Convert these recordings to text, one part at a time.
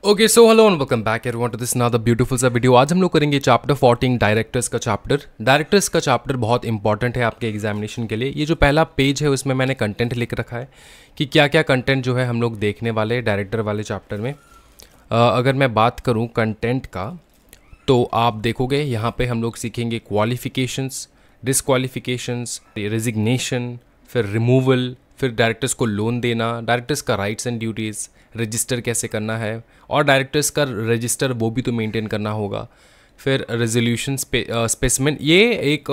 Okay so hello and welcome back everyone to this another beautiful सा video. आज हम लोग करेंगे चैप्टर 14 डायरेक्टर्स का चैप्टर। डायरेक्टर्स का चैप्टर बहुत इंपॉर्टेंट है आपके एग्जामिनेशन के लिए। ये जो पहला पेज है उसमें मैंने कंटेंट लिख रखा है कि क्या क्या कंटेंट जो है हम लोग देखने वाले डायरेक्टर वाले चैप्टर में। अगर मैं बात करूँ कंटेंट का तो आप देखोगे यहाँ पे हम लोग सीखेंगे क्वालिफिकेशंस, डिसक्वालिफिकेशंस, रेजिग्नेशन, फिर रिमूवल, फिर डायरेक्टर्स को लोन देना, डायरेक्टर्स का राइट्स एंड ड्यूटीज़, रजिस्टर कैसे करना है और डायरेक्टर्स का रजिस्टर वो भी तो मेंटेन करना होगा। फिर रेजोल्यूशन स्पेसिमेन, ये एक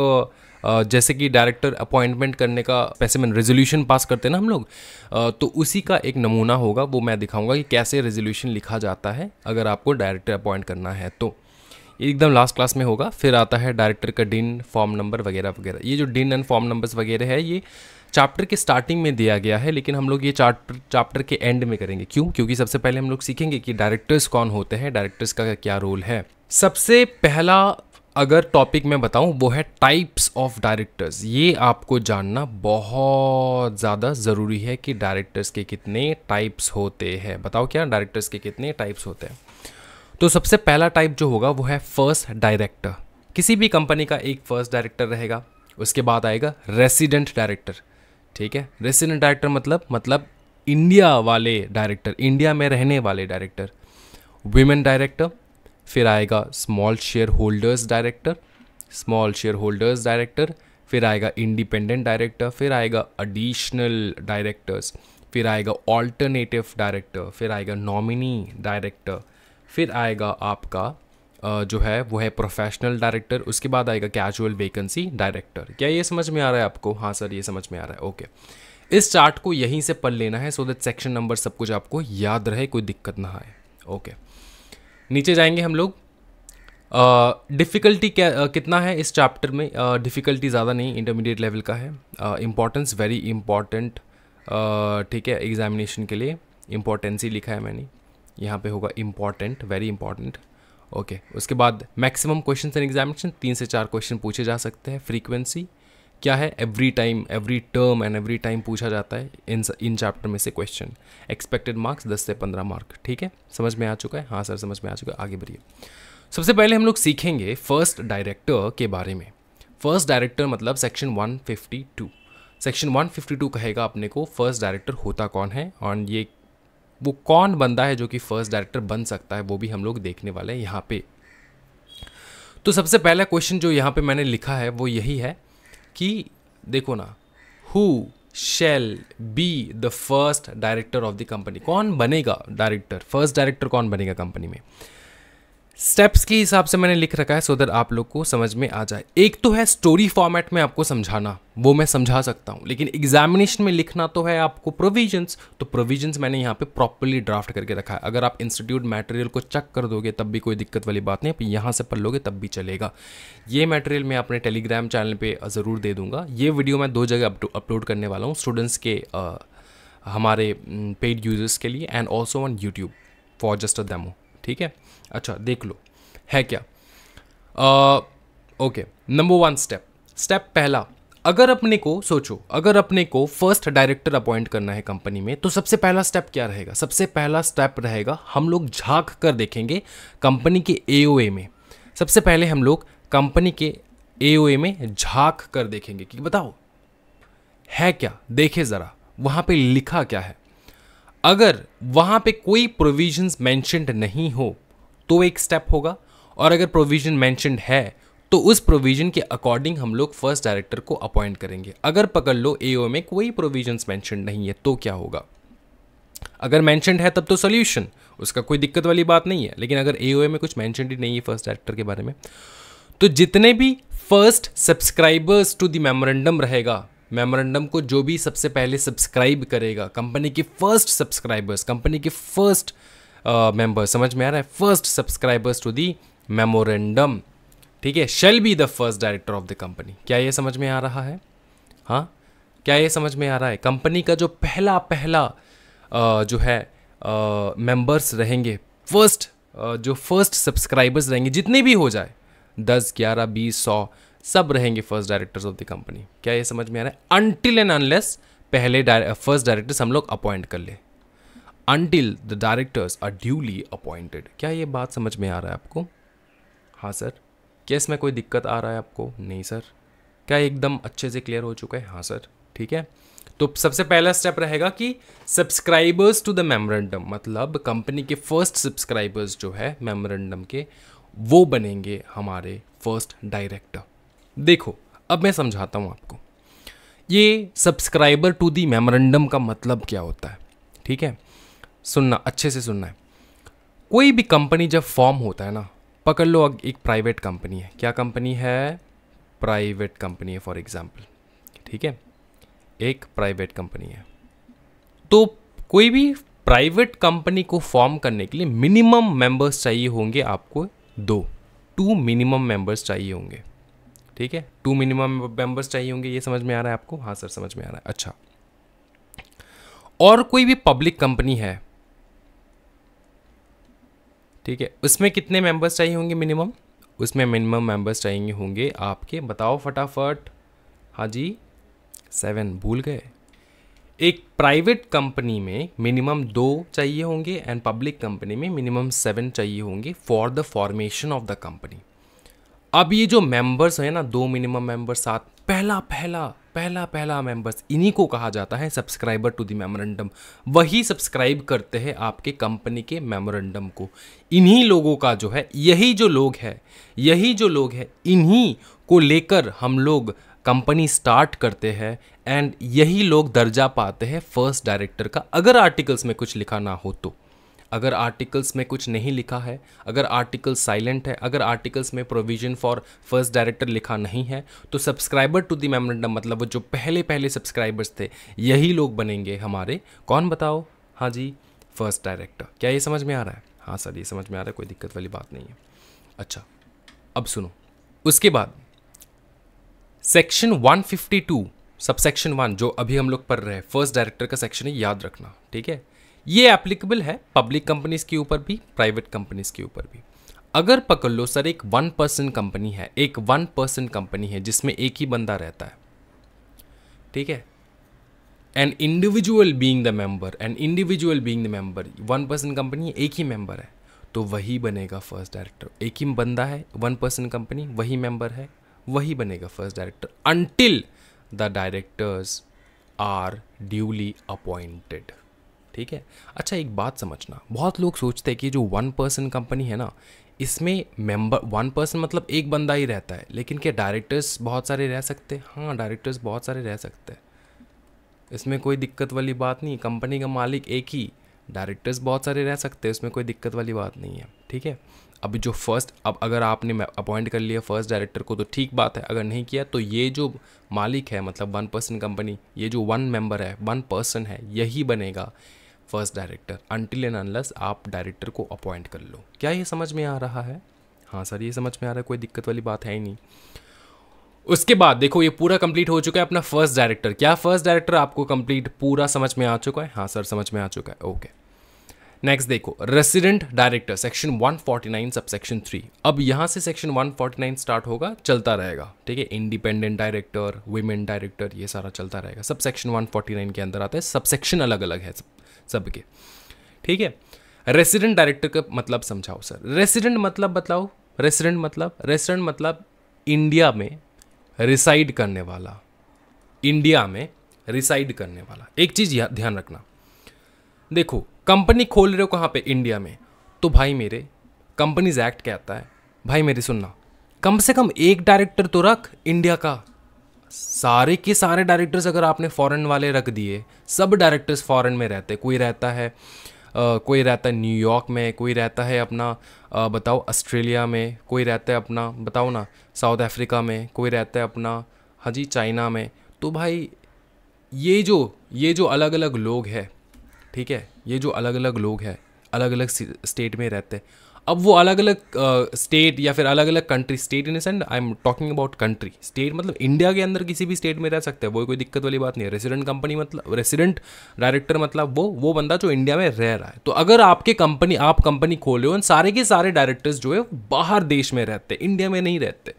जैसे कि डायरेक्टर अपॉइंटमेंट करने का स्पेसिमेन रेजोल्यूशन पास करते हैं ना हम लोग, तो उसी का एक नमूना होगा, वो मैं दिखाऊंगा कि कैसे रेजोल्यूशन लिखा जाता है अगर आपको डायरेक्टर अपॉइंट करना है तो। एकदम लास्ट क्लास में होगा। फिर आता है डायरेक्टर का डिन, फॉर्म नंबर वगैरह वगैरह। ये जो डिन एंड फॉर्म नंबर्स वगैरह है ये चैप्टर के स्टार्टिंग में दिया गया है, लेकिन हम लोग ये चैप्टर के एंड में करेंगे। क्यों? क्योंकि सबसे पहले हम लोग सीखेंगे कि डायरेक्टर्स कौन होते हैं, डायरेक्टर्स का क्या रोल है। सबसे पहला अगर टॉपिक मैं बताऊं वो है टाइप्स ऑफ डायरेक्टर्स। ये आपको जानना बहुत ज़्यादा ज़रूरी है कि डायरेक्टर्स के कितने टाइप्स होते हैं। बताओ क्या डायरेक्टर्स के कितने टाइप्स होते हैं। तो सबसे पहला टाइप जो होगा वो है फर्स्ट डायरेक्टर। किसी भी कंपनी का एक फर्स्ट डायरेक्टर रहेगा। उसके बाद आएगा रेसिडेंट डायरेक्टर। ठीक है, रेसिडेंट डायरेक्टर मतलब इंडिया वाले डायरेक्टर, इंडिया में रहने वाले डायरेक्टर। विमेन डायरेक्टर, फिर आएगा small share holders director, small share holders director, फिर आएगा इंडिपेंडेंट डायरेक्टर, फिर आएगा एडिशनल डायरेक्टर्स, फिर आएगा ऑल्टरनेटिव डायरेक्टर, फिर आएगा नॉमिनी डायरेक्टर, फिर आएगा आपका जो है वो है प्रोफेशनल डायरेक्टर। उसके बाद आएगा कैजुअल वैकेंसी डायरेक्टर। क्या ये समझ में आ रहा है आपको? हाँ सर ये समझ में आ रहा है। ओके, इस चार्ट को यहीं से पढ़ लेना है सो दैट सेक्शन नंबर सब कुछ आपको याद रहे, कोई दिक्कत ना आए। ओके, नीचे जाएंगे हम लोग। डिफ़िकल्टी कितना है इस चैप्टर में? डिफ़िकल्टी ज़्यादा नहीं, इंटरमीडिएट लेवल का है। इम्पॉर्टेंस वेरी इंपॉर्टेंट, ठीक है, एग्जामिनेशन के लिए इम्पॉर्टेंसी लिखा है मैंने, यहाँ पे होगा इम्पॉर्टेंट, वेरी इंपॉर्टेंट। ओके, उसके बाद मैक्सिमम क्वेश्चन एंड एग्जामिनेशन 3 से 4 क्वेश्चन पूछे जा सकते हैं। फ्रीक्वेंसी क्या है? Every time, every term and every time पूछा जाता है इन चैप्टर में से क्वेश्चन। एक्सपेक्टेड मार्क्स 10 से 15 मार्क। ठीक है, समझ में आ चुका है? हाँ सर समझ में आ चुका है। आगे बढ़िए। सबसे पहले हम लोग सीखेंगे फर्स्ट डायरेक्टर के बारे में। फर्स्ट डायरेक्टर मतलब सेक्शन 152। सेक्शन 152 कहेगा अपने को फर्स्ट डायरेक्टर होता कौन है और ये वो कौन बंदा है जो कि फर्स्ट डायरेक्टर बन सकता है, वो भी हम लोग देखने वाले हैं यहाँ पे। तो सबसे पहला क्वेश्चन जो यहाँ पे मैंने लिखा है वो यही है कि देखो ना, who shall be the first director of the company. कौन बनेगा डायरेक्टर, फर्स्ट डायरेक्टर कौन बनेगा कंपनी में? स्टेप्स के हिसाब से मैंने लिख रखा है सो दैट आप लोग को समझ में आ जाए। एक तो है स्टोरी फॉर्मेट में आपको समझाना, वो मैं समझा सकता हूँ, लेकिन एग्जामिनेशन में लिखना तो है आपको प्रोविजंस। तो प्रोविजंस मैंने यहाँ पे प्रॉपर्ली ड्राफ्ट करके रखा है। अगर आप इंस्टीट्यूट मटेरियल को चेक कर दोगे तब भी कोई दिक्कत वाली बात नहीं, आप यहाँ से पढ़ लोगे तब भी चलेगा। ये मटेरियल मैं अपने टेलीग्राम चैनल पर ज़रूर दे दूँगा। ये वीडियो मैं 2 जगह अपलोड करने वाला हूँ, स्टूडेंट्स के हमारे पेड यूजर्स के लिए and also on YouTube for just a demo. ठीक है, अच्छा देख लो है क्या। ओके, नंबर 1 स्टेप पहला, अगर अपने को सोचो, अगर अपने को फर्स्ट डायरेक्टर अपॉइंट करना है कंपनी में तो सबसे पहला स्टेप क्या रहेगा? सबसे पहला स्टेप रहेगा हम लोग झांक कर देखेंगे कंपनी के एओए में। सबसे पहले हम लोग कंपनी के एओए में झांक कर देखेंगे कि बताओ है क्या, देखे ज़रा वहाँ पे लिखा क्या है। अगर वहाँ पे कोई प्रोविजंस मेंशन्ड नहीं हो तो एक स्टेप होगा, और अगर प्रोविजन मेंशन्ड है तो उस प्रोविजन के अकॉर्डिंग हम लोग फर्स्ट डायरेक्टर को अपॉइंट करेंगे। अगर पकड़ लो एओ में कोई प्रोविजंस मेंशन्ड नहीं है तो क्या होगा? अगर मेंशन्ड है तब तो सॉल्यूशन, उसका कोई दिक्कत वाली बात नहीं है। लेकिन अगर एओ में कुछ मेंशन्ड ही नहीं है फर्स्ट डायरेक्टर के बारे में, तो जितने भी first subscribers to the memorandum रहेगा, मेमोरेंडम को जो भी सबसे पहले सब्सक्राइब करेगा, कंपनी के फर्स्ट सब्सक्राइबर्स, कंपनी के फर्स्ट मेंबर, समझ में आ रहा है? First subscribers to the memorandum, ठीक है, shall be the first director of the company. क्या ये समझ में आ रहा है? हाँ, क्या ये समझ में आ रहा है? कंपनी का जो पहला जो है मेंबर्स रहेंगे, फर्स्ट जो फर्स्ट सब्सक्राइबर्स रहेंगे, जितने भी हो जाए 10, 11, 20, 100 सब रहेंगे first directors of the company. क्या ये समझ में आ रहा है? अनटिल एंड अनलेस पहले फर्स्ट डायरेक्टर्स हम लोग अपॉइंट कर ले। until the directors are duly appointed। क्या ये बात समझ में आ रहा है आपको? हाँ सर। क्या इसमें कोई दिक्कत आ रहा है आपको? नहीं सर। क्या एकदम अच्छे से क्लियर हो चुका है? हाँ सर। ठीक है, तो सबसे पहला स्टेप रहेगा कि सब्सक्राइबर्स टू द मेमोरेंडम, मतलब कंपनी के फर्स्ट सब्सक्राइबर्स जो है मेमोरेंडम के, वो बनेंगे हमारे फर्स्ट डायरेक्टर। देखो अब मैं समझाता हूँ आपको, ये सब्सक्राइबर टू द मेमोरेंडम का मतलब क्या होता है। ठीक है, सुनना, अच्छे से सुनना है। कोई भी कंपनी जब फॉर्म होता है ना, पकड़ लो एक प्राइवेट कंपनी है। क्या कंपनी है? प्राइवेट कंपनी है फॉर एग्जाम्पल। ठीक है, एक प्राइवेट कंपनी है। तो कोई भी प्राइवेट कंपनी को फॉर्म करने के लिए मिनिमम मेंबर्स चाहिए होंगे आपको, 2 मिनिमम मेंबर्स चाहिए होंगे। ठीक है, 2 मिनिमम मेंबर्स चाहिए होंगे। ये समझ में आ रहा है आपको? हाँ सर समझ में आ रहा है। अच्छा, और कोई भी पब्लिक कंपनी है, ठीक है, उसमें कितने मेंबर्स चाहिए होंगे मिनिमम? उसमें मिनिमम मेंबर्स चाहिए होंगे आपके, बताओ फटाफट। हाँ जी, 7। भूल गए? एक प्राइवेट कंपनी में मिनिमम 2 चाहिए होंगे एंड पब्लिक कंपनी में मिनिमम 7 चाहिए होंगे for the formation of the company. अब ये जो मेंबर्स है ना, 2 मिनिमम मेंबर्स, 7 पहला मेंबर्स, इन्हीं को कहा जाता है सब्सक्राइबर टू द मेमोरेंडम। वही सब्सक्राइब करते हैं आपके कंपनी के मेमोरेंडम को। इन्हीं लोगों का जो है, यही जो लोग हैं, इन्हीं को लेकर हम लोग कंपनी स्टार्ट करते हैं एंड यही लोग दर्जा पाते हैं फर्स्ट डायरेक्टर का, अगर आर्टिकल्स में कुछ लिखा ना हो तो। अगर आर्टिकल्स में कुछ नहीं लिखा है, अगर आर्टिकल साइलेंट है, अगर आर्टिकल्स में प्रोविजन फॉर फर्स्ट डायरेक्टर लिखा नहीं है, तो सब्सक्राइबर टू द मेमोरेंडम मतलब वो जो पहले सब्सक्राइबर्स थे, यही लोग बनेंगे हमारे, कौन बताओ? हाँ जी, फर्स्ट डायरेक्टर। क्या ये समझ में आ रहा है? हाँ सर ये समझ में आ रहा है, कोई दिक्कत वाली बात नहीं है। अच्छा, अब सुनो, उसके बाद सेक्शन 152 सबसेक्शन 1 जो अभी हम लोग पढ़ रहे हैं, फर्स्ट डायरेक्टर का सेक्शन है, याद रखना। ठीक है, ये एप्लीकेबल है पब्लिक कंपनीज के ऊपर भी, प्राइवेट कंपनीज के ऊपर भी। अगर पकड़ लो सर, एक 1 पर्सन कंपनी है, एक 1 पर्सन कंपनी है जिसमें एक ही बंदा रहता है। ठीक है, an individual being the member, 1 person company है, एक ही मेंबर है, तो वही बनेगा फर्स्ट डायरेक्टर। एक ही बंदा है, 1 पर्सन कंपनी, वही मेंबर है, वही बनेगा first director until the directors are duly appointed. ठीक है, अच्छा एक बात समझना, बहुत लोग सोचते हैं कि जो 1 पर्सन कंपनी है ना, इसमें मेंबर 1 पर्सन मतलब एक बंदा ही रहता है, लेकिन क्या डायरेक्टर्स बहुत सारे रह सकते हैं? हाँ, डायरेक्टर्स बहुत सारे रह सकते हैं, इसमें कोई दिक्कत वाली बात नहीं। कंपनी का मालिक एक ही, डायरेक्टर्स बहुत सारे रह सकते हैं, उसमें कोई दिक्कत वाली बात नहीं है। ठीक है, अब जो अब अगर आपने अपॉइंट कर लिया फर्स्ट डायरेक्टर को तो ठीक बात है, अगर नहीं किया तो ये जो मालिक है, मतलब 1 पर्सन कंपनी, ये जो 1 मेंबर है, 1 पर्सन है, यही बनेगा first director until and unless आप डायरेक्टर को अपॉइंट कर लो। क्या ये समझ में आ रहा है? हाँ सर ये समझ में आ रहा है, कोई दिक्कत वाली बात है ही नहीं। उसके बाद देखो, ये पूरा कंप्लीट हो चुका है अपना फर्स्ट डायरेक्टर। क्या फर्स्ट डायरेक्टर आपको कंप्लीट पूरा समझ में आ चुका है? हाँ सर समझ में आ चुका है, ओके। नेक्स्ट देखो, resident director section 149 sub section 3। अब यहाँ से सेक्शन 149 स्टार्ट होगा, चलता रहेगा। ठीक है, इंडिपेंडेंट डायरेक्टर, वुमेन डायरेक्टर, ये सारा चलता रहेगा। सब सेक्शन 149 के अंदर आता है, सब सेक्शन अलग अलग है सबके। ठीक है, रेसिडेंट डायरेक्टर का मतलब समझाओ सर। रेसिडेंट मतलब बताओ। रेसिडेंट मतलब इंडिया में रिसाइड करने वाला, इंडिया में रिसाइड करने वाला। एक चीज ध्यान रखना, देखो कंपनी खोल रहे हो कहाँ पे? इंडिया में। तो भाई मेरे कंपनीज एक्ट कहता है, भाई मेरे सुनना, कम से कम एक डायरेक्टर तो रख इंडिया का। सारे के सारे डायरेक्टर्स अगर आपने फॉरेन वाले रख दिए, सब डायरेक्टर्स फॉरेन में रहते, कोई रहता है न्यूयॉर्क में, कोई रहता है अपना बताओ ऑस्ट्रेलिया में, कोई रहता है अपना बताओ ना साउथ अफ्रीका में, कोई रहता है अपना हाँ जी चाइना में। तो भाई ये जो अलग अलग लोग हैं, ठीक है, ये जो अलग अलग लोग हैं, अलग अलग स्टेट में रहते हैं। अब वो अलग अलग स्टेट या फिर अलग अलग country, state in sense I am talking about country, state मतलब इंडिया के अंदर किसी भी स्टेट में रह सकते हैं, वो कोई दिक्कत वाली बात नहीं है। रेसिडेंट कंपनी मतलब रेसिडेंट डायरेक्टर मतलब वो बंदा जो इंडिया में रह रहा है। तो अगर आप कंपनी खोले हो, सारे के सारे डायरेक्टर्स जो है बाहर देश में रहते हैं, इंडिया में नहीं रहते,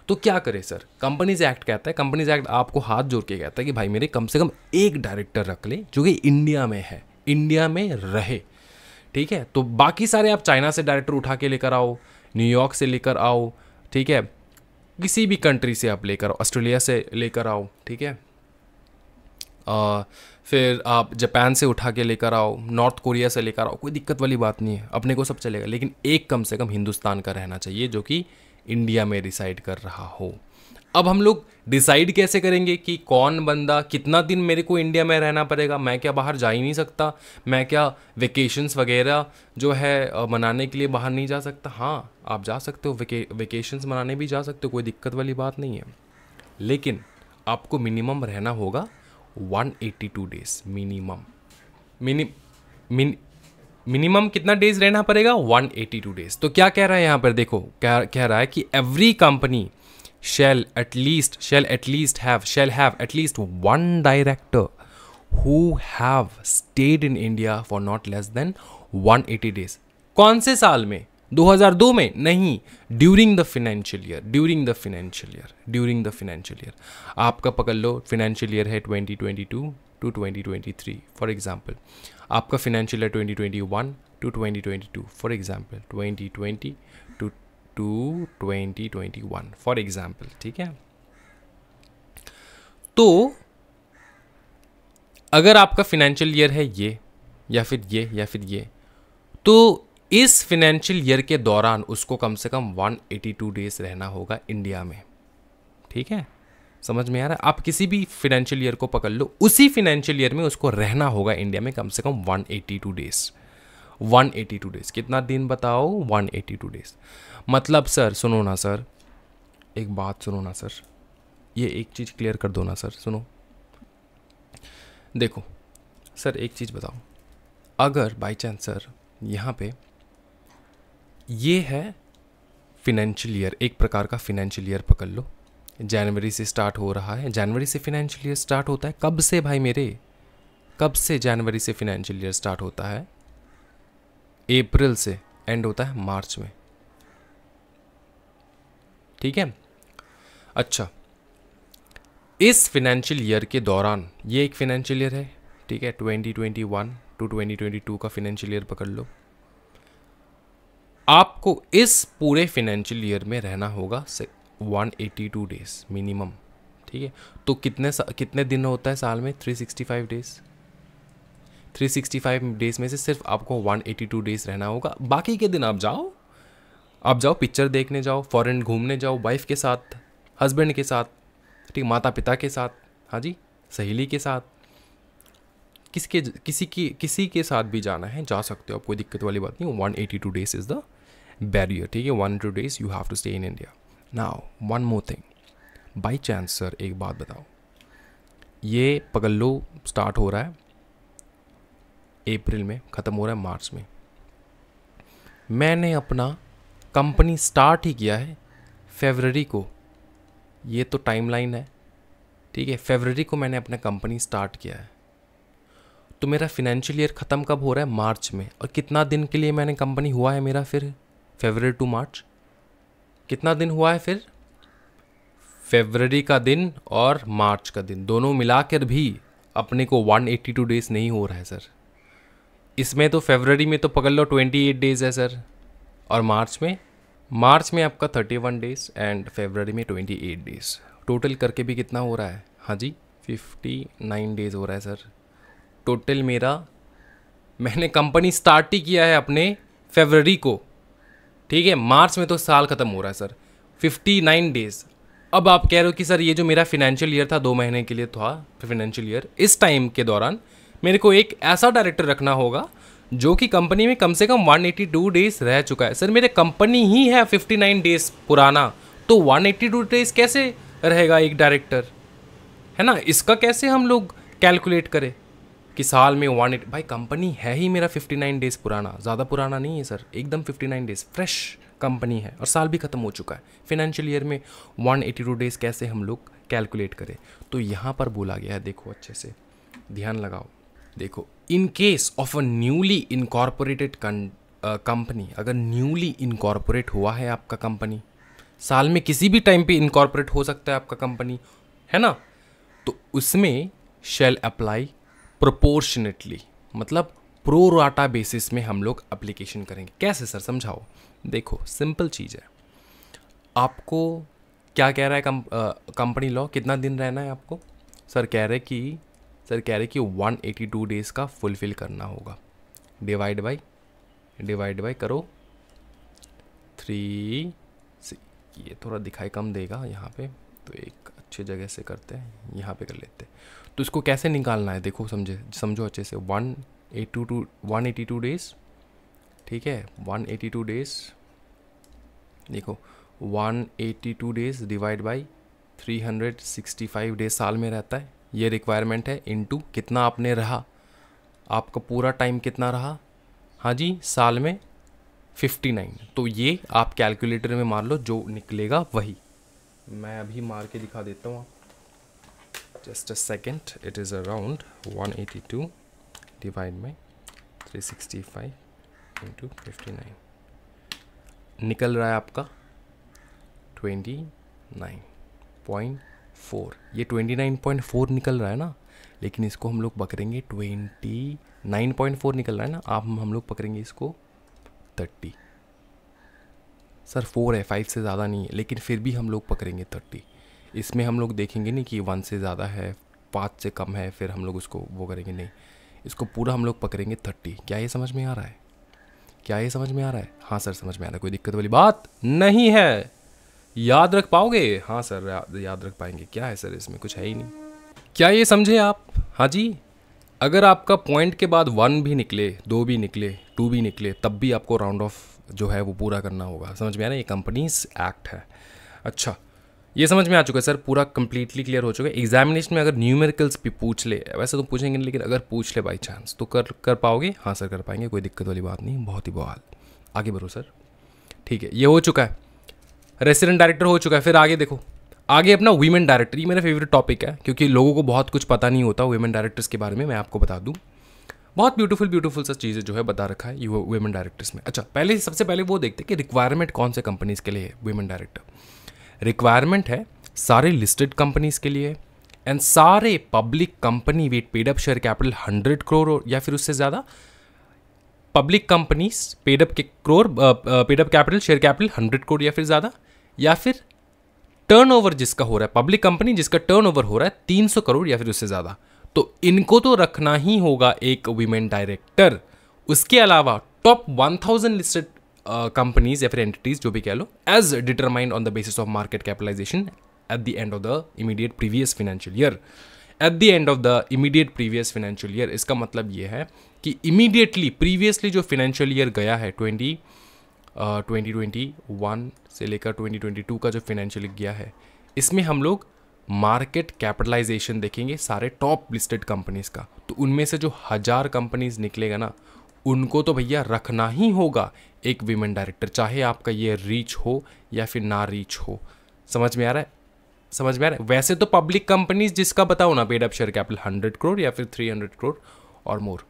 तो क्या करे सर? कंपनीज एक्ट कहता है, कंपनीज एक्ट आपको हाथ जोड़ के कहता है कि भाई मेरे कम से कम एक डायरेक्टर रख ले जो कि इंडिया में है, इंडिया में रहे, ठीक है। तो बाकी सारे आप चाइना से डायरेक्टर उठा के लेकर आओ, न्यूयॉर्क से लेकर आओ, ठीक है, किसी भी कंट्री से आप लेकर आओ, ऑस्ट्रेलिया से लेकर आओ, ठीक है, फिर आप जापान से उठा के लेकर आओ, नॉर्थ कोरिया से लेकर आओ, कोई दिक्कत वाली बात नहीं है, अपने को सब चलेगा। लेकिन एक कम से कम हिंदुस्तान का रहना चाहिए जो कि इंडिया में रिसाइड कर रहा हो। अब हम लोग डिसाइड कैसे करेंगे कि कौन बंदा कितना दिन मेरे को इंडिया में रहना पड़ेगा? मैं क्या बाहर जा ही नहीं सकता? मैं क्या वेकेशंस वगैरह जो है मनाने के लिए बाहर नहीं जा सकता? हाँ, आप जा सकते हो, वेकेशंस मनाने भी जा सकते हो, कोई दिक्कत वाली बात नहीं है। लेकिन आपको मिनिमम रहना होगा 182 डेज मिनिमम। मिनिमम कितना डेज रहना पड़ेगा? 182 डेज। तो क्या कह रहा है यहाँ पर? देखो क्या कह रहा है कि every company shall at least have at least one director who have stayed in India for not less than 180 days। कौन से साल में? 2002 में नहीं, ड्यूरिंग द फाइनेंशियल ईयर। आपका पकड़ लो फाइनेंशियल ईयर है 2022 टू 2023 फॉर एग्जाम्पल, आपका financial year 2021 to 2022 for example, 2020 to 2021 for example, ठीक है। तो अगर आपका फाइनेंशियल ईयर है ये या फिर ये, तो इस फाइनेंशियल ईयर के दौरान उसको कम से कम 182 डेज रहना होगा इंडिया में, ठीक है। समझ में आ रहा है? आप किसी भी फाइनेंशियल ईयर को पकड़ लो, उसी फाइनेंशियल ईयर में उसको रहना होगा इंडिया में कम से कम 182 डेज। 182 डेज कितना दिन बताओ? 182 डेज। मतलब सर सुनो ना सर, एक बात सुनो ना सर, ये एक चीज़ क्लियर कर दो ना सर, सुनो। देखो सर एक चीज़ बताओ, अगर बाई चांस सर यहाँ पे ये है फिनेंशियल ईयर, एक प्रकार का फिनेंशियल ईयर पकड़ लो, जनवरी से स्टार्ट हो रहा है। जनवरी से फिनेंशियल ईयर स्टार्ट होता है कब से भाई मेरे? कब से जनवरी से फिनेंशियल ईयर स्टार्ट होता है? अप्रैल से, एंड होता है मार्च में, ठीक है। अच्छा, इस फिनेंशियल ईयर के दौरान, ये एक फिनेंशियल ईयर है, ठीक है, 2021 टू 2022 का फिनेंशियल ईयर पकड़ लो। आपको इस पूरे फिनेंशियल ईयर में रहना होगा 182 डेज मिनिमम, ठीक है। तो कितने दिन होता है साल में? 365 डेज। 365 डेज में से सिर्फ आपको 182 डेज रहना होगा। बाकी के दिन आप जाओ पिक्चर देखने जाओ, फॉरेन घूमने जाओ, वाइफ के साथ, हस्बैंड के साथ, ठीक, माता पिता के साथ, हाँ जी, सहेली के साथ, किसी के साथ भी जाना है जा सकते हो, कोई दिक्कत वाली बात नहीं। 182 डेज इज द बैरियर, ठीक है। 182 days you have to stay in India. Now one more thing, by chance sir एक बात बताओ, ये पकड़ लो स्टार्ट हो रहा है अप्रैल में, ख़त्म हो रहा है मार्च में, मैंने अपना कंपनी स्टार्ट ही किया है फरवरी को, ये तो टाइमलाइन है, ठीक है। फरवरी को मैंने अपना कंपनी स्टार्ट किया है, तो मेरा फिनेंशियल ईयर ख़त्म कब हो रहा है? मार्च में। और कितना दिन के लिए मैंने कंपनी हुआ है मेरा फिर? फरवरी टू मार्च, कितना दिन हुआ है फिर? फरवरी का दिन और मार्च का दिन, दोनों मिलाकर भी अपने को 182 डेज नहीं हो रहा है सर। इसमें तो फरवरी में तो पकड़ लो 28 डेज है सर, और मार्च में आपका 31 डेज, एंड फरवरी में 28 डेज, टोटल करके भी कितना हो रहा है? हाँ जी, 59 डेज हो रहा है सर टोटल मेरा। मैंने कंपनी स्टार्ट ही किया है अपने फरवरी को, ठीक है, मार्च में तो साल ख़त्म हो रहा है सर, 59 डेज। अब आप कह रहे हो कि सर ये जो मेरा फिनेंशियल ईयर था 2 महीने के लिए था फिनेंशियल ईयर, इस टाइम के दौरान मेरे को एक ऐसा डायरेक्टर रखना होगा जो कि कंपनी में कम से कम 182 डेज रह चुका है। सर मेरे कंपनी ही है 59 डेज पुराना, तो 182 डेज कैसे रहेगा एक डायरेक्टर, है ना? इसका कैसे हम लोग कैलकुलेट करें कि साल में 180? भाई कंपनी है ही मेरा 59 डेज पुराना, ज़्यादा पुराना नहीं है सर, एकदम 59 डेज फ्रेश कंपनी है, और साल भी ख़त्म हो चुका है। फिनेंशियल ईयर में 182 डेज कैसे हम लोग कैलकुलेट करें? तो यहाँ पर बोला गया है, देखो अच्छे से ध्यान लगाओ, देखो, in case of a newly incorporated company, अगर न्यूली इनकॉर्पोरेट हुआ है आपका कंपनी, साल में किसी भी टाइम पे इनकॉर्पोरेट हो सकता है आपका कंपनी, है ना, तो उसमें शैल अप्लाई प्रोपोर्शनेटली, मतलब प्रो राटा बेसिस में हम लोग एप्लीकेशन करेंगे। कैसे सर, समझाओ। देखो सिंपल चीज़ है, आपको क्या कह रहा है कंपनी लॉ, कितना दिन रहना है आपको। सर कह रहे कि 182 डेज़ का फुलफिल करना होगा। डिवाइड बाय करो 3, ये थोड़ा दिखाई कम देगा यहाँ पे, तो एक अच्छी जगह से करते हैं, यहाँ पे कर लेते हैं। तो इसको कैसे निकालना है, देखो समझो अच्छे से। 182 डेज़, ठीक है, 182 डेज़, देखो 182 डेज़ डिवाइड बाई 365 डेज साल में रहता है, ये रिक्वायरमेंट है। इनटू कितना आपने रहा, आपका पूरा टाइम कितना रहा, हाँ जी, साल में 59। तो ये आप कैलकुलेटर में मार लो, जो निकलेगा वही। मैं अभी मार के दिखा देता हूँ, just a second. It is around 182 divide by 365 into 59, निकल रहा है आपका 29.4। ये 29.4 निकल रहा है ना, लेकिन इसको हम लोग पकड़ेंगे 29.4 निकल रहा है ना, हम लोग पकड़ेंगे इसको 30। सर 4 है, 5 से ज़्यादा नहीं है, लेकिन फिर भी हम लोग पकड़ेंगे 30। इसमें हम लोग देखेंगे नहीं कि 1 से ज़्यादा है, 5 से कम है, फिर हम लोग उसको वो करेंगे नहीं, इसको पूरा हम लोग पकड़ेंगे 30। क्या ये समझ में आ रहा है? हाँ सर समझ में आ रहा है, कोई दिक्कत वाली बात नहीं है। याद रख पाओगे? हाँ सर याद रख पाएंगे। क्या है सर इसमें, कुछ है ही नहीं। क्या ये समझे आप? हाँ जी। अगर आपका पॉइंट के बाद 1 भी निकले, 2 भी निकले, 2 भी निकले, तब भी आपको राउंड ऑफ जो है वो पूरा करना होगा। समझ में आ रहा है? ये कंपनीज एक्ट है। अच्छा, ये समझ में आ चुका है सर, पूरा कंप्लीटली क्लियर हो चुका है। एग्जामिनेशन में अगर न्यूमेरिकल्स भी पूछ ले, वैसे तो पूछेंगे नहीं, लेकिन अगर पूछ ले बाई चांस, तो कर पाओगे? हाँ सर कर पाएंगे, कोई दिक्कत वाली बात नहीं। बहुत ही बवाल। आगे बढ़ो सर। ठीक है, ये हो चुका है, रेसिडेंट डायरेक्टर हो चुका है। फिर आगे देखो, आगे अपना वीमेन डायरेक्टर, ये मेरा फेवरेट टॉपिक है, क्योंकि लोगों को बहुत कुछ पता नहीं होता वीमेन डायरेक्टर्स के बारे में। मैं आपको बता दूं, बहुत ब्यूटीफुल सा चीज़ें जो है बता रखा है वीमेन डायरेक्टर्स में। अच्छा, सबसे पहले वो देखते हैं कि रिक्वायरमेंट कौन से कंपनीज के लिए है वीमेन डायरेक्टर। रिक्वायरमेंट है सारे लिस्टेड कंपनीज के लिए, एंड सारे public company with paid up share capital 100 crore या फिर उससे ज़्यादा, public companies paid up capital share capital 100 crore या फिर ज़्यादा, या फिर टर्नओवर जिसका हो रहा है, पब्लिक कंपनी जिसका टर्नओवर हो रहा है 300 करोड़ या फिर उससे ज़्यादा, तो इनको तो रखना ही होगा एक वीमेन डायरेक्टर। उसके अलावा टॉप 1000 लिस्टेड कंपनीज या फिर एंटिटीज जो भी कह लो, as determined on the basis of market capitalisation at the end of the immediate previous financial year. At the end of the immediate previous financial year, इसका मतलब ये है कि इमीडिएटली प्रीवियसली जो फाइनेंशियल ईयर गया है 2021 से लेकर 2022 का जो फाइनेंशियल गया है, इसमें हम लोग मार्केट कैपिटलाइजेशन देखेंगे सारे टॉप लिस्टेड कंपनीज का। तो उनमें से जो 1000 कंपनीज निकलेगा ना, उनको तो भैया रखना ही होगा एक वीमेन डायरेक्टर, चाहे आपका ये रीच हो या फिर ना रीच हो। समझ में आ रहा है? वैसे तो पब्लिक कंपनीज जिसका बताओ ना, paid up share capital 100 crore या फिर 300 करोड़ और मोर,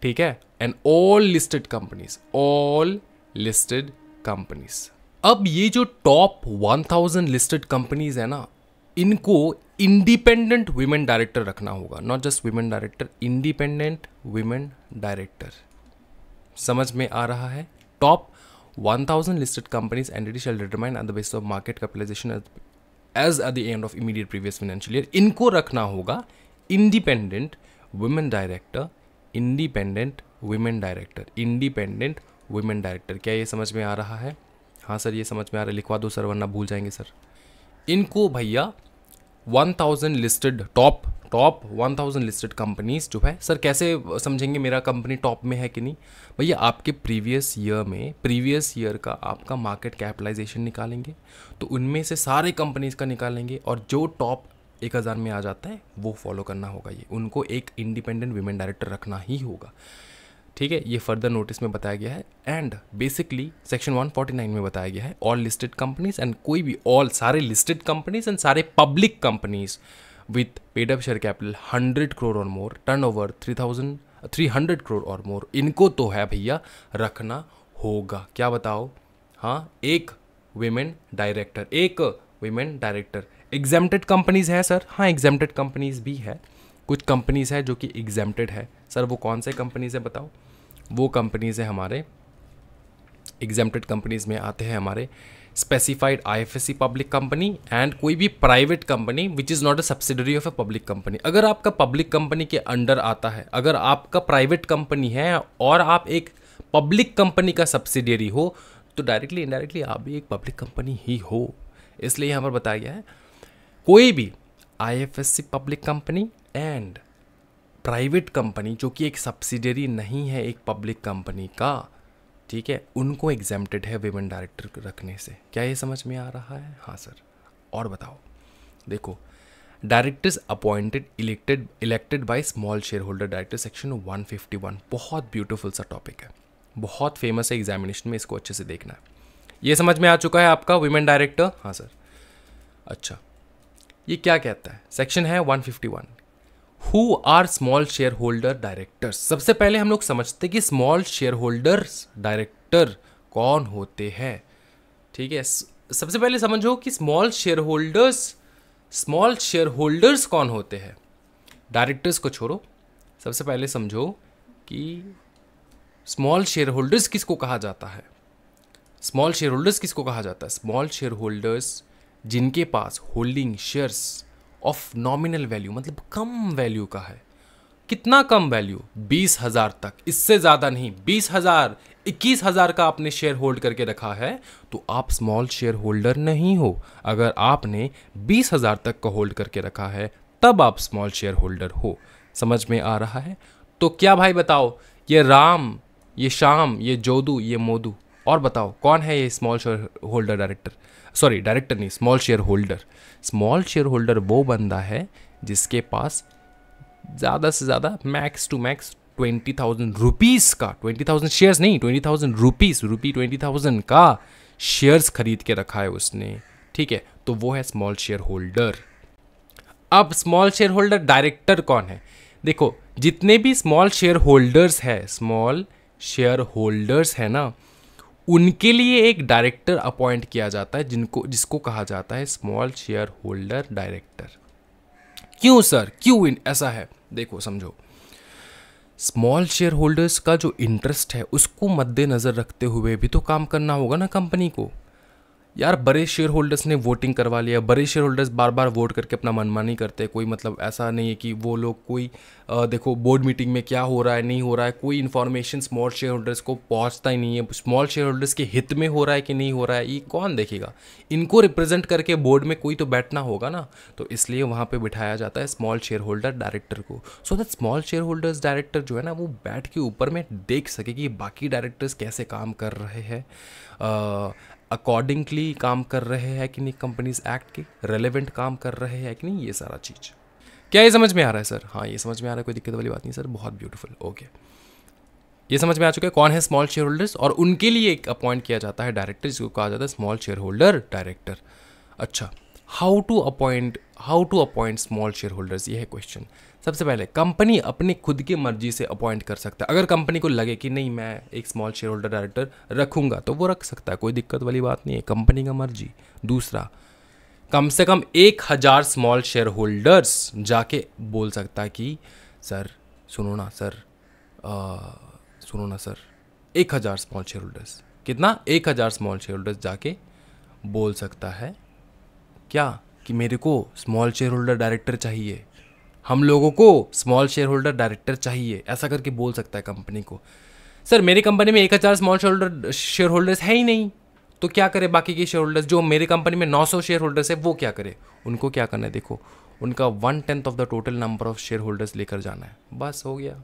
ठीक है, एंड ऑल लिस्टेड कंपनीज। अब ये जो टॉप 1000 लिस्टेड कंपनीज है ना, इनको इंडिपेंडेंट वीमेन डायरेक्टर रखना होगा। Not just women director, independent women director. समझ में आ रहा है? Top 1000 listed companies entity shall determine at the basis of market capitalization as at the end of immediate previous financial year. इनको रखना होगा independent women director, independent women director. क्या ये समझ में आ रहा है? हाँ सर ये समझ में आ रहा है, लिखवा दो सर वरना भूल जाएंगे सर। इनको भैया 1000 लिस्टेड टॉप 1000 लिस्टेड कंपनीज जो है, सर कैसे समझेंगे मेरा कंपनी टॉप में है कि नहीं? भैया आपके प्रीवियस ईयर का आपका मार्केट कैपिटलाइजेशन निकालेंगे, तो उनमें से सारे कंपनीज का निकालेंगे, और जो टॉप 1000 में आ जाता है वो फॉलो करना होगा। ये उनको एक इंडिपेंडेंट वीमेन डायरेक्टर रखना ही होगा, ठीक है। ये फर्दर नोटिस में बताया गया है, एंड बेसिकली सेक्शन 149 में बताया गया है ऑल लिस्टेड कंपनीज एंड कोई भी सारे लिस्टेड कंपनीज एंड सारे public companies with paid up share capital 100 crore और मोर, टर्नओवर 300 करोड़ और मोर, इनको तो है भैया रखना होगा। क्या बताओ? हाँ, एक वीमेन डायरेक्टर। एग्जेम्प्टेड कंपनीज है सर? हाँ एग्जेम्प्टेड कंपनीज भी है, कुछ कंपनीज़ है जो कि एग्जेम्प्टेड है। सर वो कौन से कंपनीज़ है बताओ? वो कंपनीज़ है हमारे एग्जेम्प्टेड कंपनीज़ में आते हैं हमारे specified IFSC public company and कोई भी private company which is not a subsidiary of a public company. अगर आपका पब्लिक कंपनी के अंडर आता है, अगर आपका प्राइवेट कंपनी है और आप एक पब्लिक कंपनी का सब्सिडियरी हो, तो डायरेक्टली इनडायरेक्टली आप भी एक पब्लिक कंपनी ही हो। इसलिए यहाँ पर बताया गया है कोई भी IFSC public company and private company जो कि एक सब्सिडियरी नहीं है एक पब्लिक कंपनी का, ठीक है, उनको एग्जेम्प्टेड है विमेन डायरेक्टर रखने से। क्या ये समझ में आ रहा है? हाँ सर। और बताओ, देखो directors appointed elected by small share holder director, section 151, बहुत ब्यूटीफुल सा टॉपिक है, बहुत फेमस है एग्जामिनेशन में, इसको अच्छे से देखना है। ये समझ में आ चुका है आपका विमेन डायरेक्टर? हाँ सर। अच्छा, ये क्या कहता है? सेक्शन है 151, who are small share holder directors. सबसे पहले हम लोग समझते कि स्मॉल शेयर होल्डर्स डायरेक्टर कौन होते हैं, ठीक है। सबसे पहले समझो कि स्मॉल शेयर होल्डर्स कौन होते हैं। डायरेक्टर्स को छोड़ो, सबसे पहले समझो कि स्मॉल शेयर होल्डर्स किसको कहा जाता है। स्मॉल शेयर होल्डर्स किसको कहा जाता है? स्मॉल शेयर होल्डर्स जिनके पास holding shares of nominal value, मतलब कम वैल्यू का है। कितना कम वैल्यू? 20,000 तक, इससे ज़्यादा नहीं। 20,000, 21,000 का आपने शेयर होल्ड करके रखा है तो आप स्मॉल शेयर होल्डर नहीं हो। अगर आपने 20,000 तक का होल्ड करके रखा है तब आप स्मॉल शेयर होल्डर हो। समझ में आ रहा है? तो क्या भाई बताओ, ये राम, ये श्याम, ये जोदू, ये मोदू, और बताओ कौन है ये small share holder director? Sorry, director नहीं, small share holder. Small share holder वो बंदा है जिसके पास ज़्यादा से ज़्यादा मैक्स टू मैक्स 20,000 रुपीज़ का, 20,000 शेयर्स नहीं, 20,000 रुपीज़, रुपी 20,000 का शेयर्स खरीद के रखा है उसने, ठीक है, तो वो है स्मॉल शेयर होल्डर। अब स्मॉल शेयर होल्डर डायरेक्टर कौन है? देखो, जितने भी स्मॉल शेयर होल्डर्स है ना, उनके लिए एक डायरेक्टर अपॉइंट किया जाता है जिसको कहा जाता है स्मॉल शेयर होल्डर डायरेक्टर। क्यों सर, क्यों ऐसा है? देखो समझो, स्मॉल शेयर होल्डर्स का जो इंटरेस्ट है उसको मद्देनजर रखते हुए भी तो काम करना होगा ना कंपनी को। यार बड़े शेयर होल्डर्स ने वोटिंग करवा लिया, बड़े शेयर होल्डर्स बार बार वोट करके अपना मनमानी करते, कोई मतलब ऐसा नहीं है कि वो लोग कोई देखो बोर्ड मीटिंग में क्या हो रहा है नहीं हो रहा है, कोई इन्फॉर्मेशन स्मॉल शेयर होल्डर्स को पहुंचता ही नहीं है। स्मॉल शेयर होल्डर्स के हित में हो रहा है कि नहीं हो रहा है ये कौन देखेगा? इनको रिप्रेजेंट करके बोर्ड में कोई तो बैठना होगा ना, तो इसलिए वहाँ पर बिठाया जाता है स्मॉल शेयर होल्डर डायरेक्टर को, so that small share holders director जो है ना वो बैठ के ऊपर में देख सके कि बाकी डायरेक्टर्स कैसे काम कर रहे हैं, अकॉर्डिंगली काम कर रहे हैं कि नहीं, कंपनीज एक्ट के रेलेवेंट काम कर रहे हैं कि नहीं, ये सारा चीज़। क्या ये समझ में आ रहा है सर? हाँ ये समझ में आ रहा है, कोई दिक्कत वाली बात नहीं सर, बहुत ब्यूटीफुल। ओके, ये समझ में आ चुका है कौन है स्मॉल शेयर होल्डर्स, और उनके लिए एक अपॉइंट किया जाता है डायरेक्टर जिसको कहा जाता है स्मॉल शेयर होल्डर डायरेक्टर। अच्छा, how to appoint small share holders, ये है क्वेश्चन। सबसे पहले कंपनी अपने खुद की मर्जी से अपॉइंट कर सकता है। अगर कंपनी को लगे कि नहीं मैं एक स्मॉल शेयर होल्डर डायरेक्टर रखूंगा तो वो रख सकता है, कोई दिक्कत वाली बात नहीं है, कंपनी का मर्जी। दूसरा, कम से कम 1,000 स्मॉल शेयर होल्डर्स जाके बोल सकता है कि सर सुनो ना सर, 1,000 स्मॉल शेयर होल्डर्स, कितना? 1,000 स्मॉल शेयर होल्डर्स जाके बोल सकता है क्या कि मेरे को स्मॉल शेयर होल्डर डायरेक्टर चाहिए, हम लोगों को स्मॉल शेयर होल्डर डायरेक्टर चाहिए, ऐसा करके बोल सकता है कंपनी को। सर मेरी कंपनी में 1,000 स्मॉल शेयर होल्डर्स है ही नहीं, तो क्या करे बाकी के शेयर होल्डर्स? जो मेरी कंपनी में 900 शेयर होल्डर्स है वो क्या करे? उनको क्या करना है, देखो उनका 1/10 of the total number of share holders लेकर जाना है, बस हो गया।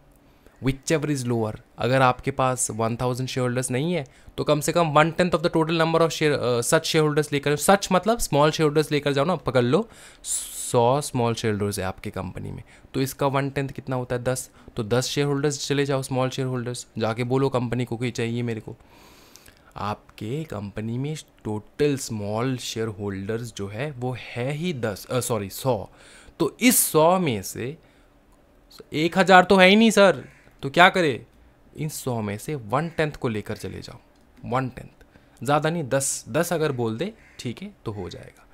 विच एवर इज लोअर, अगर आपके पास 1,000 शेयर होल्डर्स नहीं है तो कम से कम 1/10 of the total number of such share holders लेकर, सच मतलब स्मॉल शेयर होल्डर्स लेकर जाओ ना, पकड़ लो 100 स्मॉल शेयर होल्डर्स है आपकी कंपनी में, तो इसका 1/10 कितना होता है? 10, तो 10 शेयर होल्डर्स चले जाओ स्मॉल शेयर होल्डर्स, जाके बोलो कंपनी को कि चाहिए मेरे को। आपके कंपनी में टोटल स्मॉल शेयर होल्डर्स जो है वो है ही 100, तो इस 100 में से 1,000 तो है ही नहीं सर, तो क्या करे? इन 100 में से 1/10 को लेकर चले जाओ, 1/10, ज़्यादा नहीं, 10 अगर बोल दे ठीक है तो हो जाएगा।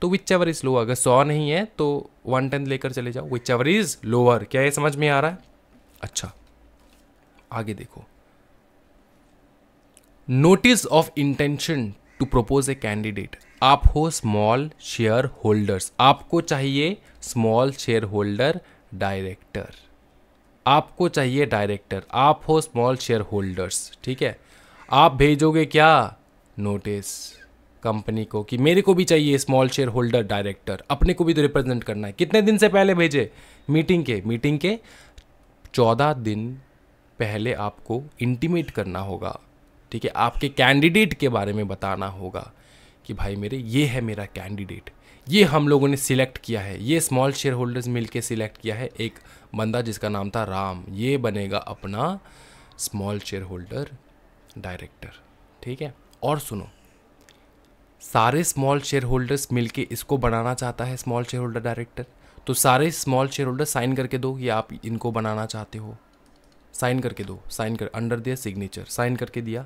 तो विच एवर इज लोअर, अगर 100 नहीं है तो 110 लेकर चले जाओ, विच एवर इज लोअर। क्या ये समझ में आ रहा है? अच्छा आगे देखो, notice of intention to propose a candidate. आप हो स्मॉल शेयर होल्डर्स, आपको चाहिए स्मॉल शेयर होल्डर डायरेक्टर, आपको चाहिए डायरेक्टर, आप हो स्मॉल शेयर होल्डर्स, ठीक है। आप भेजोगे क्या? नोटिस कंपनी को कि मेरे को भी चाहिए स्मॉल शेयर होल्डर डायरेक्टर, अपने को भी तो रिप्रेजेंट करना है। कितने दिन से पहले भेजे? मीटिंग के 14 दिन पहले आपको इंटीमेट करना होगा, ठीक है। आपके कैंडिडेट के बारे में बताना होगा कि भाई मेरे ये है मेरा कैंडिडेट, ये हम लोगों ने सिलेक्ट किया है, ये स्मॉल शेयर होल्डर्स मिलके सिलेक्ट किया है एक बंदा जिसका नाम था राम, ये बनेगा अपना स्मॉल शेयर होल्डर डायरेक्टर, ठीक है। और सुनो, सारे स्मॉल शेयर होल्डर्स मिलके इसको बनाना चाहता है स्मॉल शेयर होल्डर डायरेक्टर, तो सारे स्मॉल शेयर होल्डर साइन करके दो कि आप इनको बनाना चाहते हो, साइन करके दो, साइन कर अंडर देयर सिग्नेचर, साइन करके दिया।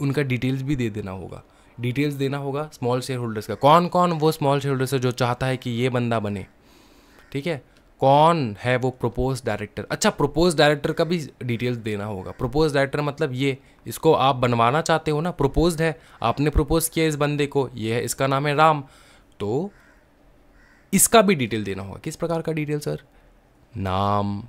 उनका डिटेल्स भी दे देना होगा, डिटेल्स देना होगा स्मॉल शेयर होल्डर्स का, कौन कौन वो स्मॉल शेयर होल्डर्स है जो चाहता है कि ये बंदा बने, ठीक है। कौन है वो प्रपोज डायरेक्टर। अच्छा, प्रपोज डायरेक्टर का भी डिटेल्स देना होगा। प्रपोज डायरेक्टर मतलब ये, इसको आप बनवाना चाहते हो ना, प्रपोज्ड है, आपने प्रपोज किया इस बंदे को, ये है, इसका नाम है राम, तो इसका भी डिटेल देना होगा। किस प्रकार का डिटेल सर? नाम,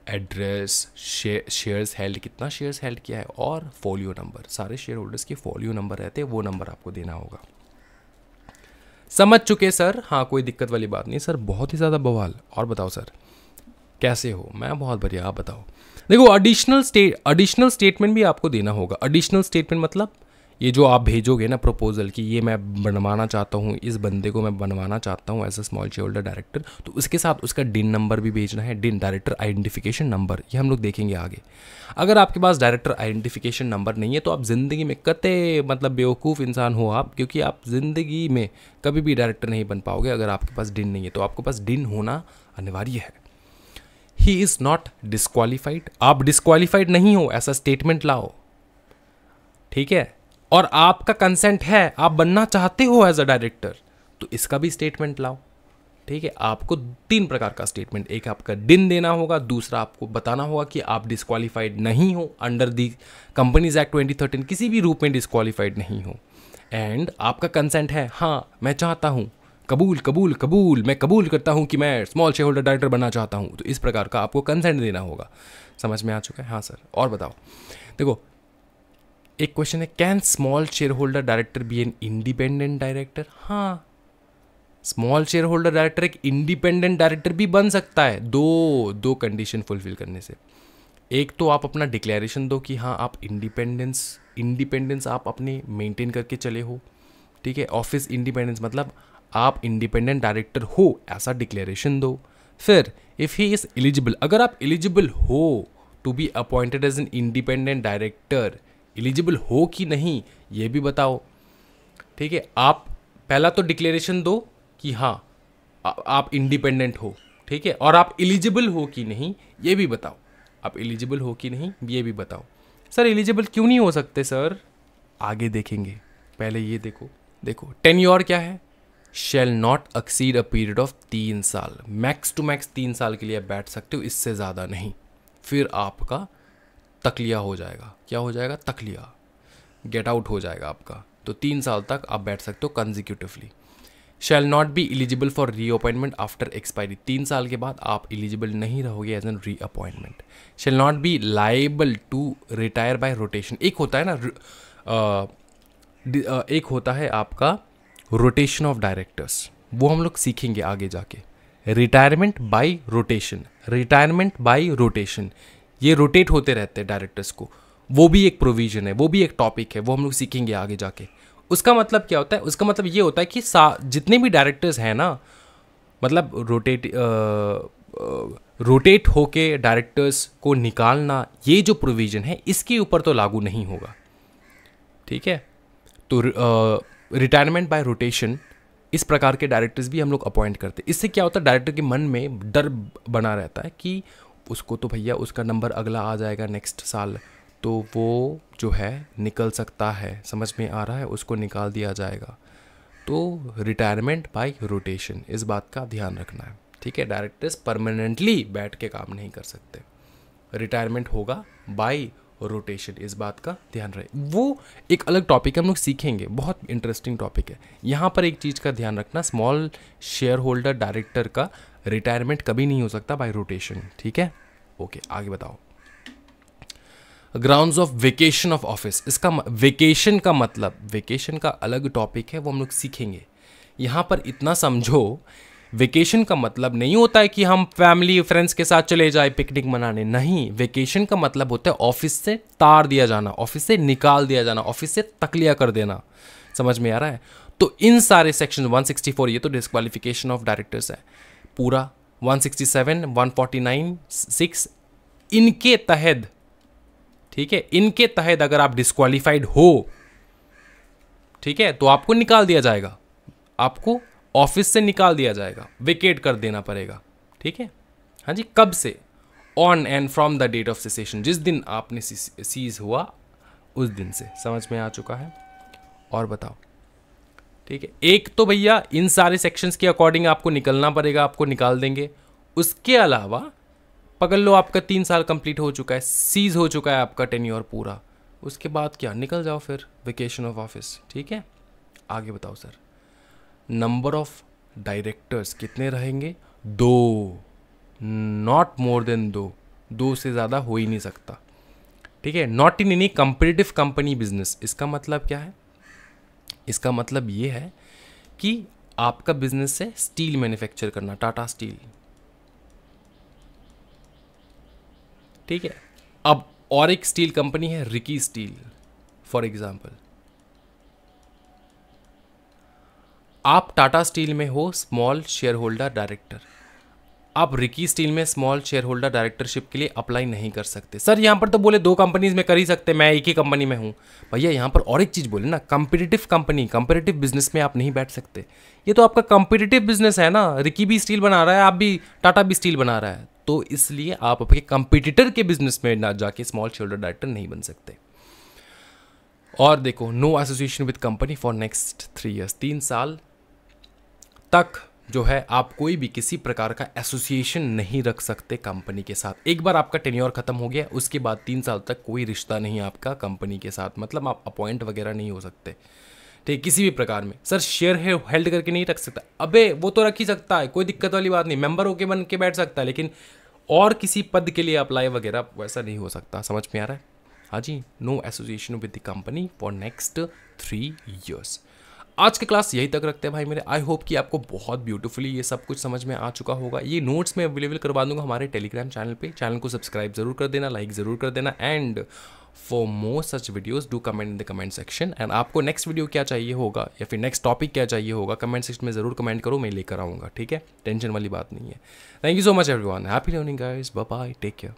एड्रेस, शेयर्स हेल्ड, कितना शेयर्स हेल्ड किया है, और फोलियो नंबर। सारे शेयर होल्डर्स के फोलियो नंबर रहते हैं, वो नंबर आपको देना होगा। समझ चुके सर? हाँ, कोई दिक्कत वाली बात नहीं सर, बहुत ही ज़्यादा बवाल। और बताओ सर कैसे हो? मैं बहुत बढ़िया, आप बताओ। देखो, एडिशनल स्टेटमेंट भी आपको देना होगा। एडिशनल स्टेटमेंट मतलब ये जो आप भेजोगे ना प्रपोजल कि ये मैं बनवाना चाहता हूँ, इस बंदे को मैं बनवाना चाहता हूँ as a small share holder director, तो उसके साथ उसका डिन नंबर भी भेजना है, डिन डायरेक्टर आइडेंटिफिकेशन नंबर, ये हम लोग देखेंगे आगे। अगर आपके पास डायरेक्टर आइडेंटिफिकेशन नंबर नहीं है तो आप ज़िंदगी में कते मतलब बेवकूफ़ इंसान हो आप, क्योंकि आप ज़िंदगी में कभी भी डायरेक्टर नहीं बन पाओगे अगर आपके पास डिन नहीं है। तो आपके पास डिन होना अनिवार्य है। ही इज़ नॉट डिस्क्वालीफाइड, आप डिस्क्वालीफाइड नहीं हो, ऐसा स्टेटमेंट लाओ, ठीक है। और आपका कंसेंट है, आप बनना चाहते हो एज अ डायरेक्टर, तो इसका भी स्टेटमेंट लाओ, ठीक है। आपको 3 प्रकार का स्टेटमेंट, एक आपका डिन देना होगा, दूसरा आपको बताना होगा कि आप डिस्क्वालीफाइड नहीं हो अंडर दी कंपनीज एक्ट 2013, किसी भी रूप में डिस्क्वालीफाइड नहीं हो, एंड आपका कंसेंट है, हाँ मैं चाहता हूँ, कबूल कबूल कबूल, मैं कबूल करता हूँ कि मैं स्मॉल शेयर होल्डर डायरेक्टर बनना चाहता हूँ। तो इस प्रकार का आपको कंसेंट देना होगा। समझ में आ चुका है? हाँ सर। और बताओ, देखो एक क्वेश्चन है, can small share holder director be an independent director? हाँ, स्मॉल शेयर होल्डर डायरेक्टर एक इंडिपेंडेंट डायरेक्टर भी बन सकता है, दो कंडीशन फुलफिल करने से। एक तो आप अपना डिक्लेरेशन दो कि हाँ आप इंडिपेंडेंस आप अपने मेंटेन करके चले हो, ठीक है। ऑफिस इंडिपेंडेंस मतलब आप इंडिपेंडेंट डायरेक्टर हो, ऐसा डिक्लेरेशन दो। फिर इफ़ ही इज़ एलिजिबल, अगर आप एलिजिबल हो to be appointed as an independent director, eligible हो कि नहीं ये भी बताओ, ठीक है। आप पहला तो डिक्लेरेशन दो कि हाँ आप इंडिपेंडेंट हो, ठीक है, और आप एलिजिबल हो कि नहीं ये भी बताओ, आप एलिजिबल हो कि नहीं ये भी बताओ। सर एलिजिबल क्यों नहीं हो सकते सर? आगे देखेंगे, पहले ये देखो टेन्योर क्या है? Shall not exceed a period of 3 साल, मैक्स टू मैक्स 3 साल के लिए आप बैठ सकते हो, इससे ज़्यादा नहीं। फिर आपका तकलिया हो जाएगा, क्या हो जाएगा? तकलिया, गेट आउट हो जाएगा आपका। तो 3 साल तक आप बैठ सकते हो consecutively. Shall not be eligible for reappointment after expiry, 3 साल के बाद आप एलिजिबल नहीं रहोगे as an reappointment. Shall not be liable to retire by rotation, एक होता है ना एक होता है आपका रोटेशन ऑफ डायरेक्टर्स, वो हम लोग सीखेंगे आगे जाके। Retirement bye rotation, retirement bye rotation, ये रोटेट होते रहते हैं डायरेक्टर्स को, वो भी एक प्रोविजन है, वो भी एक टॉपिक है, वो हम लोग सीखेंगे आगे जाके। उसका मतलब क्या होता है? उसका मतलब ये होता है कि जितने भी डायरेक्टर्स हैं ना, मतलब रोटेट होके डायरेक्टर्स को निकालना, ये जो प्रोविजन है इसके ऊपर तो लागू नहीं होगा, ठीक है। तो रिटायरमेंट बाय रोटेशन, इस प्रकार के डायरेक्टर्स भी हम लोग अपॉइंट करते हैं। इससे क्या होता है? डायरेक्टर के मन में डर बना रहता है कि उसको तो भैया उसका नंबर अगला आ जाएगा नेक्स्ट साल, तो वो जो है निकल सकता है, समझ में आ रहा है, उसको निकाल दिया जाएगा। तो रिटायरमेंट बाय रोटेशन, इस बात का ध्यान रखना है, ठीक है। डायरेक्टर्स परमानेंटली बैठ के काम नहीं कर सकते, रिटायरमेंट होगा बाय रोटेशन, इस बात का ध्यान रहे। वो एक अलग टॉपिक है, हम लोग सीखेंगे, बहुत इंटरेस्टिंग टॉपिक है। यहाँ पर एक चीज़ का ध्यान रखना, स्मॉल शेयर होल्डर डायरेक्टर का रिटायरमेंट कभी नहीं हो सकता बाय रोटेशन, ठीक है। ओके, आगे बताओ। Grounds of vacation of office, इसका वेकेशन का मतलब, वेकेशन का अलग टॉपिक है, वो हम लोग सीखेंगे। यहाँ पर इतना समझो, वेकेशन का मतलब नहीं होता है कि हम फैमिली फ्रेंड्स के साथ चले जाए पिकनिक मनाने, नहीं। वेकेशन का मतलब होता है ऑफिस से तार दिया जाना, ऑफिस से निकाल दिया जाना, ऑफिस से तकलिया कर देना। समझ में आ रहा है? तो इन सारे सेक्शन 164, ये तो डिस्क्वालिफिकेशन ऑफ डायरेक्टर्स है पूरा, 167, 149, 6, इनके तहत, ठीक है, इनके तहत अगर आप डिस्क्वालिफाइड हो, ठीक है, तो आपको निकाल दिया जाएगा, आपको ऑफिस से निकाल दिया जाएगा, वेकेट कर देना पड़ेगा, ठीक है। हाँ जी, कब से? On and from the date of cessation, जिस दिन आपने सीज हुआ उस दिन से। समझ में आ चुका है? और बताओ, ठीक है। एक तो भैया इन सारे सेक्शंस के अकॉर्डिंग आपको निकलना पड़ेगा, आपको निकाल देंगे। उसके अलावा पकड़ लो आपका 3 साल कंप्लीट हो चुका है, सीज हो चुका है आपका टेन्योर पूरा, उसके बाद क्या, निकल जाओ फिर वेकेशन ऑफ ऑफिस, ठीक है। आगे बताओ सर। नंबर ऑफ डायरेक्टर्स कितने रहेंगे? 2, नॉट मोर देन 2, 2 से ज़्यादा हो ही नहीं सकता, ठीक है। Not in any competitive company business, इसका मतलब क्या है? इसका मतलब ये है कि आपका बिजनेस है स्टील मैन्युफैक्चर करना, टाटा स्टील, ठीक है। अब और एक स्टील कंपनी है रिकी स्टील फॉर एग्जांपल, आप टाटा स्टील में हो स्मॉल शेयर होल्डर डायरेक्टर, आप रिकी स्टील में स्मॉल शेयर होल्डर डायरेक्टरशिप के लिए अप्लाई नहीं कर सकते। सर यहाँ पर तो बोले 2 कंपनीज में कर ही सकते, मैं एक ही कंपनी में हूँ। भैया यहाँ पर और एक चीज़ बोले ना, कंपीटिटिव कंपनी, कंपीटिटिव बिजनेस में आप नहीं बैठ सकते। ये तो आपका कंपीटिटिव बिजनेस है ना, रिकी भी स्टील बना रहा है, आप भी, टाटा भी स्टील बना रहा है, तो इसलिए आप अपने कंपीटिटर के बिजनेस में ना जाके स्मॉल शेयर होल्डर डायरेक्टर नहीं बन सकते। और देखो, no association with company for next 3 years, 3 साल तक जो है आप कोई भी किसी प्रकार का एसोसिएशन नहीं रख सकते कंपनी के साथ। एक बार आपका टेन्योर खत्म हो गया, उसके बाद 3 साल तक कोई रिश्ता नहीं आपका कंपनी के साथ, मतलब आप अपॉइंट वगैरह नहीं हो सकते, ठीक, किसी भी प्रकार में। सर शेयर है हेल्ड करके नहीं रख सकता, अबे वो तो रख ही सकता है, कोई दिक्कत वाली बात नहीं, मेंबर होके बन के बैठ सकता है, लेकिन और किसी पद के लिए अप्लाई वगैरह वैसा नहीं हो सकता। समझ में आ रहा है? हाँ जी, no association with the company for next 3 years. आज की क्लास यही तक रखते हैं भाई मेरे। आई होप कि आपको बहुत ब्यूटीफुली ये सब कुछ समझ में आ चुका होगा। ये नोट्स मैं अवेलेबल करवा दूंगा हमारे टेलीग्राम चैनल पे। चैनल को सब्सक्राइब जरूर कर देना, लाइक ज़रूर कर देना, and for more such videos do comment in the comment section. And आपको नेक्स्ट वीडियो क्या चाहिए होगा या फिर नेक्स्ट टॉपिक क्या चाहिए होगा, कमेंट सेक्शन में ज़रूर कमेंट करो, मैं लेकर आऊँगा, ठीक है। टेंशन वाली बात नहीं है। Thank you so much everyone, happy learning guys, bye bye, take care.